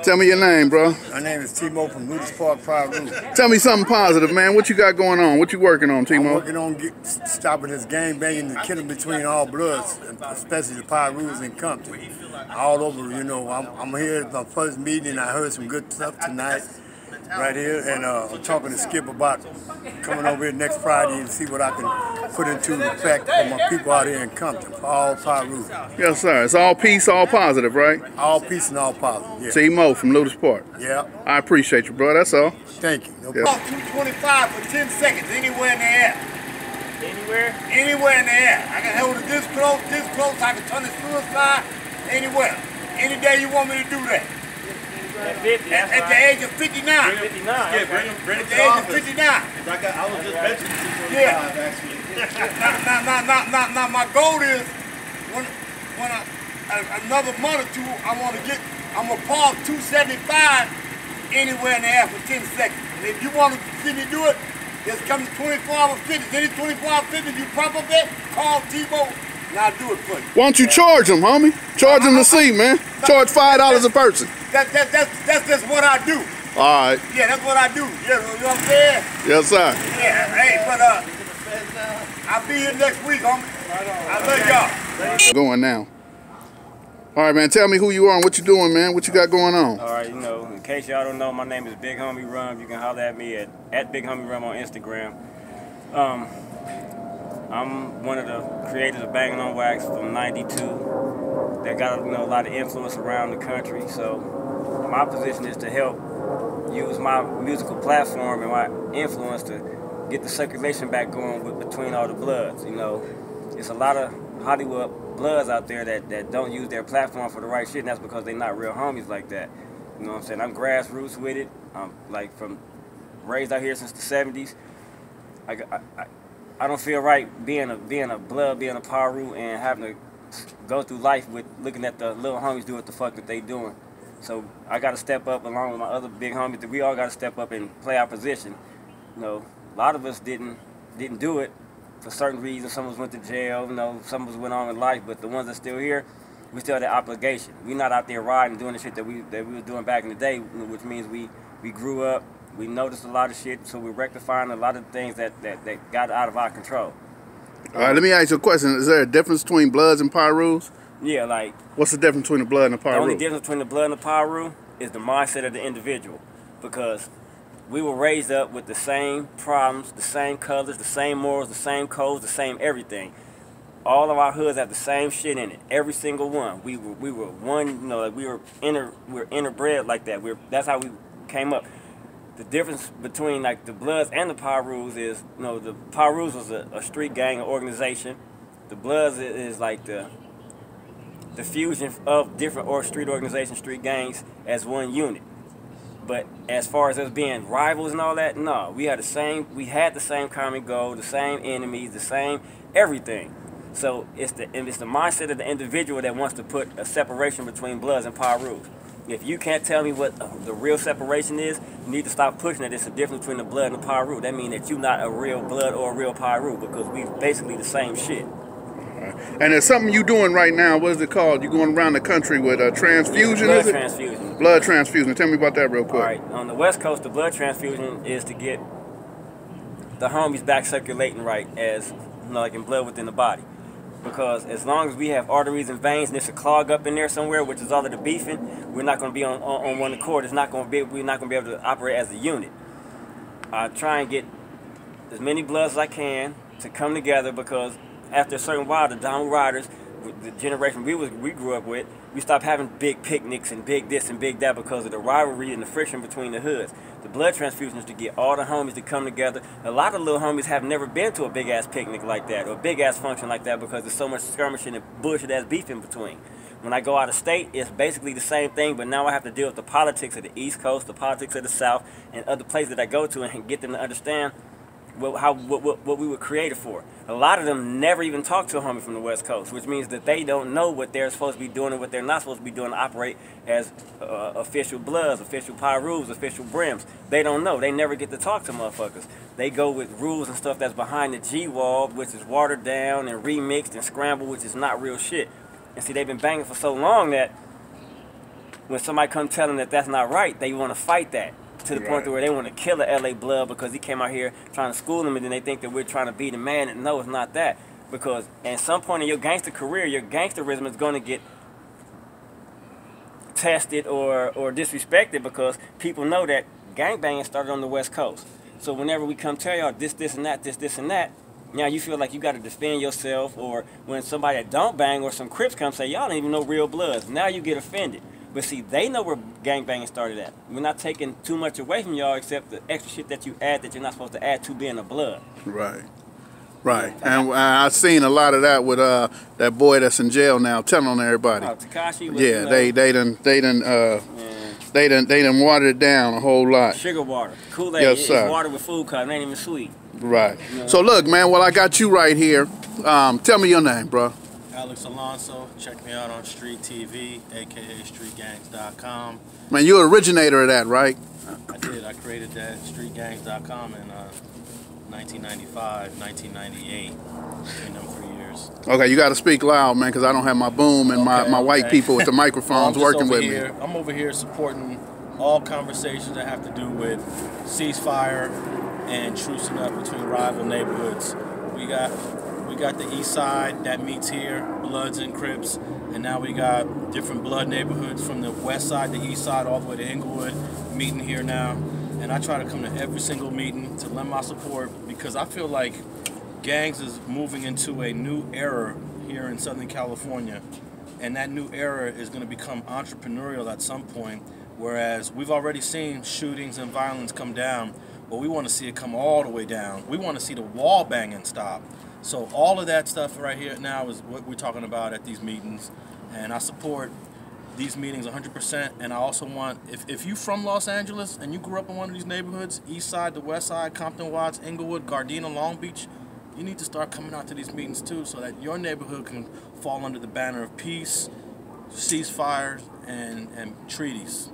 Tell me your name, bro. My name is Timo from Lucas Park, Peru. Tell me something positive, man. What you got going on? What you working on, Timo? I'm working on stopping this gang banging and killing between all bloods, especially the Perus and Compton. All over, you know. I'm here at my first meeting, and I heard some good stuff tonight, right here. And I'm talking to Skip about coming over here next Friday and see what I can put into effect for my people out here in Compton, for all Perus. Yes, sir. It's all peace, all positive, right? All peace and all positive, yeah. Timo from Lucas Park. Yeah. I appreciate you, bro. That's all. Thank you. No yeah. 225 for 10 seconds, anywhere in the air. Anywhere? Anywhere in the air. I can hold it this close, I can turn it suicide, anywhere. Any day you want me to do that. At 50, at the age of 59. 59. Yeah, bring him at the age of 59. I was just mentioning 225 actually. Now, my goal is when another month or two, I'm gonna pause 275 anywhere in the air for 10 seconds. And if you want to see me do it, just come to 24-hour fitness. Any 24-hour fitness you pop up at, call Tebow, and I'll do it for you. Why don't you charge them, homie? Charge them to see, man. Charge $5 a person. That's just what I do. All right. Yeah, that's what I do. Yeah, you know what I'm saying? Yes, sir. Yeah, hey, but I'll be here next week, homie. I love y'all. Going now. All right, man. Tell me who you are and what you doing, man. What you got going on? All right, you know, in case y'all don't know, my name is Big Homie Rum. You can holler at me at Big Homie Rum on Instagram. I'm one of the creators of Banging on Wax from '92. That got a lot of influence around the country. So my position is to help use my musical platform and my influence to get the circulation back going between all the bloods. You know, it's a lot of Hollywood bloods out there that don't use their platform for the right shit, and that's because they're not real homies like that. You know what I'm saying? I'm grassroots with it. I'm like raised out here since the '70s. I don't feel right being a blood, being a Peru, and having to go through life with looking at the little homies do what the fuck that they doing. So I got to step up along with my other big homies. That we all got to step up and play our position. You know, a lot of us didn't do it for certain reasons. Some of us went to jail. You know, some of us went on in life. But the ones that still here, we still have that obligation. We not out there riding doing the shit that we were doing back in the day, which means we grew up. We noticed a lot of shit, so we're rectifying a lot of things that got out of our control. All right, let me ask you a question. Is there a difference between bloods and Perus? Yeah, like... What's the difference between the blood and the Peru? The only difference between the blood and the Peru is the mindset of the individual. Because we were raised up with the same problems, the same colors, the same morals, the same codes, the same everything. All of our hoods have the same shit in it. Every single one. We were one, you know, like we were interbred like that. That's how we came up. The difference between like the Bloods and the Perus is, you know, the Perus was a street gang organization. The Bloods is like the fusion of different street organizations, street gangs as one unit. But as far as us being rivals and all that, no, we had the same common goal, the same enemies, the same everything. So it's the mindset of the individual that wants to put a separation between Bloods and Perus. If you can't tell me what the real separation is, you need to stop pushing it. It's the difference between the blood and the Peru. That means that you're not a real blood or a real Peru, because we basically the same shit. And there's something you doing right now. What is it called? You're going around the country with a transfusion, blood is it? Transfusion. Blood transfusion. Tell me about that real quick. All right. On the West Coast, the blood transfusion is to get the homies back circulating right, as you know, like in blood within the body. Because as long as we have arteries and veins and there's a clog up in there somewhere, which is all of the beefing, we're not going to be on one accord. We're not going to be able to operate as a unit. I try and get as many bloods as I can to come together, because after a certain while, the downward riders, the generation we grew up with, we stopped having big picnics and big this and big that because of the rivalry and the friction between the hoods. The blood transfusion is to get all the homies to come together. A lot of little homies have never been to a big-ass picnic like that or a big-ass function like that because there's so much skirmishing and bullshit-ass beef in between. When I go out of state, it's basically the same thing, but now I have to deal with the politics of the East Coast, the politics of the South, and other places that I go to and get them to understand what we were created for. A lot of them never even talk to a homie from the West Coast, which means that they don't know what they're supposed to be doing and what they're not supposed to be doing to operate as official Bloods, official Perus, official Brims. They don't know. They never get to talk to motherfuckers. They go with rules and stuff that's behind the G-wall, which is watered down and remixed and scrambled, which is not real shit. And see, they've been banging for so long that when somebody come tell them that that's not right, they want to fight that to the point where they want to kill a LA blood because he came out here trying to school them, and then they think that we're trying to beat a man. And no, it's not that. Because at some point in your gangster career, your gangsterism is going to get tested or disrespected because people know that gangbanging started on the West Coast. So whenever we come tell y'all this and that, this and that, now you feel like you got to defend yourself, or when somebody that don't bang or some Crips come say, y'all don't even know real bloods, now you get offended. But see, they know where gangbanging started at. We're not taking too much away from y'all except the extra shit that you add that you're not supposed to add to being a blood. Right. Right. And I've seen a lot of that with that boy that's in jail now telling on everybody. Oh, Tekashi? Yeah, they done watered it down a whole lot. Sugar water. Kool-Aid. Yes, sir. It's water with food colour. It ain't even sweet. Right. So look, man, well, I got you right here. Tell me your name, bro. Alex Alonzo. Check me out on Street TV, aka StreetGangs.com. Man, you're an originator of that, right? I did. I created that StreetGangs.com in 1995, 1998. Between them 3 years. Okay, you got to speak loud, man, because I don't have my boom and my white people with the microphones working with me. I'm over here supporting all conversations that have to do with ceasefire and trucing up between rival neighborhoods. We got the east side that meets here, Bloods and Crips, and now we got different blood neighborhoods from the west side, the east side, all the way to Inglewood, meeting here now. And I try to come to every single meeting to lend my support because I feel like gangs is moving into a new era here in Southern California. And that new era is going to become entrepreneurial at some point, whereas we've already seen shootings and violence come down, but we want to see it come all the way down. We want to see the wall banging stop. So all of that stuff right here now is what we're talking about at these meetings. And I support these meetings 100%, and I also want, if you're from Los Angeles and you grew up in one of these neighborhoods, east side, the west side, Compton, Watts, Inglewood, Gardena, Long Beach, you need to start coming out to these meetings too so that your neighborhood can fall under the banner of peace, ceasefires, and treaties.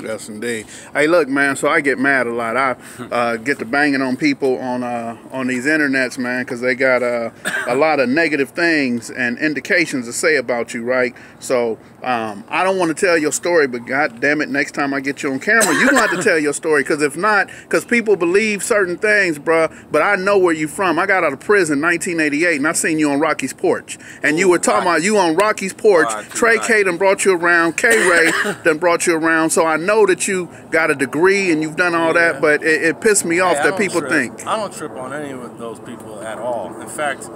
Yes, indeed. Hey, look, man, so I get mad a lot. I get to banging on people on these internets, man, because they got a lot of negative things and indications to say about you, right? So I don't want to tell your story, but God damn it, next time I get you on camera, you're going to have to tell your story, because if not, because people believe certain things, bruh, but I know where you from. I got out of prison in 1988, and I seen you on Rocky's porch, and you were talking about you on Rocky's porch. Trey K done brought you around, K-Ray done brought you around, so I know that you got a degree and you've done all that, but it pissed me off that people think. I don't trip on any of those people at all. In fact,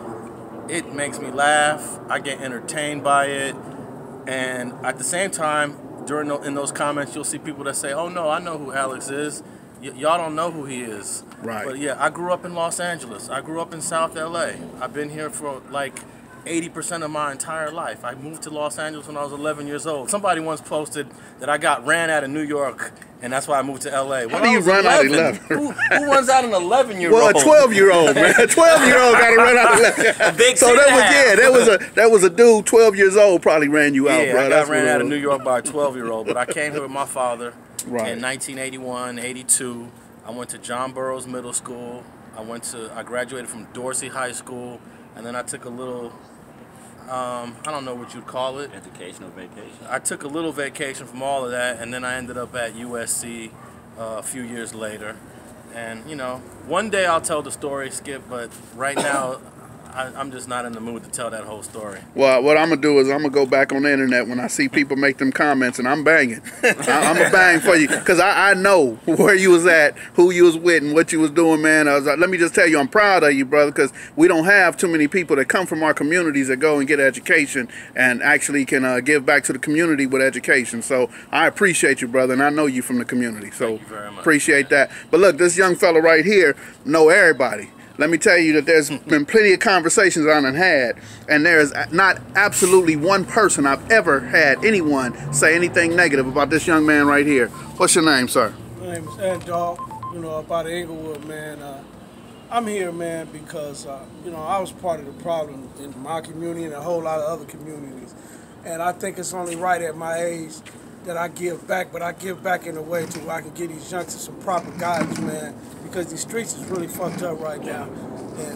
it makes me laugh. I get entertained by it. And at the same time, in those comments, you'll see people that say, oh no, I know who Alex is. Y'all don't know who he is. Right. But yeah, I grew up in Los Angeles. I grew up in South LA. I've been here for like 80% of my entire life. I moved to Los Angeles when I was 11 years old. Somebody once posted that I got ran out of New York, and that's why I moved to LA. How do you run out of 11? Who runs out an 11-year-old? Well, a 12-year-old, man. A 12-year-old got to run out of 11. A big so that was a dude, 12 years old, probably ran you out, bro. Yeah, I got ran out of New York by a 12-year-old, but I came here with my father in 1981, 82. I went to John Burroughs Middle School. I graduated from Dorsey High School, and then I took a little, I don't know what you'd call it. Educational vacation. I took a little vacation from all of that, and then I ended up at USC a few years later. And, you know, one day I'll tell the story, Skip, but right now I'm just not in the mood to tell that whole story. Well, what I'm going to do is I'm going to go back on the internet when I see people make them comments, and I'm banging. I'm going to bang for you, because I know where you was at, who you was with, and what you was doing, man. I was like, let me just tell you, I'm proud of you, brother, because we don't have too many people that come from our communities that go and get education and actually can give back to the community with education. So I appreciate you, brother, and I know you from the community. So thank you very much. Appreciate that. But look, this young fella right here know everybody. Let me tell you that there's been plenty of conversations I done had, and there's not absolutely one person I've ever had anyone say anything negative about this young man right here. What's your name, sir? My name is Ant Dog, up out of Inglewood, man. I'm here, man, because, I was part of the problem in my community and a whole lot of other communities. And I think it's only right at my age that I give back, but I give back in a way to where I can give these youngsters some proper guidance, man, because these streets is really fucked up right now.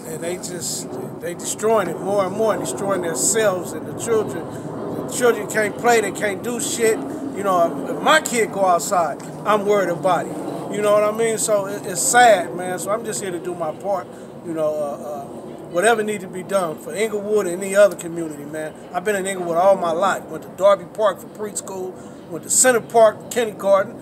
And they destroying it more and more, and destroying themselves and the children. The children can't play, they can't do shit. You know, if my kid go outside, I'm worried about him. You know what I mean? So it's sad, man. So I'm just here to do my part. You know, whatever needs to be done for Inglewood and any other community, man. I've been in Inglewood all my life. Went to Darby Park for preschool. Went to Center Park, kindergarten.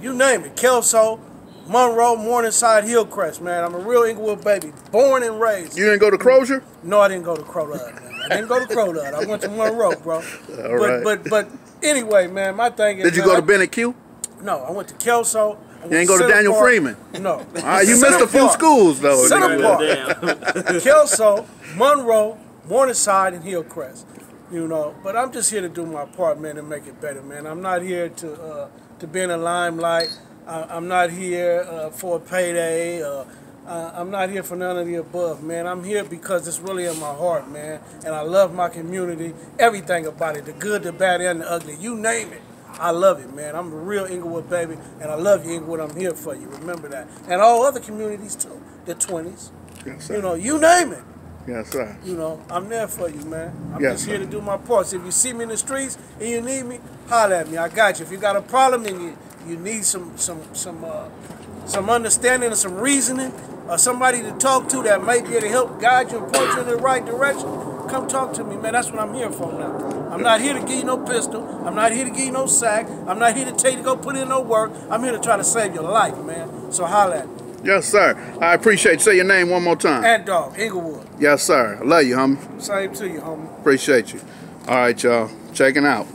You name it. Kelso, Monroe, Morningside, Hillcrest, man. I'm a real Inglewood baby. Born and raised. You didn't go to Crozier? No, I didn't go to Crowlud, man. I didn't go to Crowlud. I went to Monroe, bro. All right. But anyway, man, my thing is... Did you go to Bennett Q? No, I went to Kelso. You ain't go to Daniel Park. Freeman? No. You missed a few schools, though. Center Park. Kelso, Monroe, Morningside, and Hillcrest. You know, but I'm just here to do my part, man, and make it better, man. I'm not here to be in the limelight. I'm not here for a payday. I'm not here for none of the above, man. I'm here because it's really in my heart, man. And I love my community, everything about it, the good, the bad, and the ugly. You name it. I love it, man. I'm a real Inglewood baby, and I love you, Inglewood. I'm here for you. Remember that. And all other communities, too. The 20s. Yes, sir. You know, you name it. Yes, sir. You know, I'm there for you, man. I'm Yes, just sir. here to do my part. So if you see me in the streets and you need me, holler at me. I got you. If you got a problem and you need some understanding and some reasoning, or somebody to talk to that might be able to help guide you and point you in the right direction, come talk to me, man. That's what I'm here for now. I'm not here to give you no pistol. I'm not here to give you no sack. I'm not here to tell you to go put in no work. I'm here to try to save your life, man. So holler at me. Yes, sir. I appreciate you. Say your name one more time. Ant Dog, Inglewood. Yes, sir. I love you, homie. Same to you, homie. Appreciate you. All right, y'all. Checking out.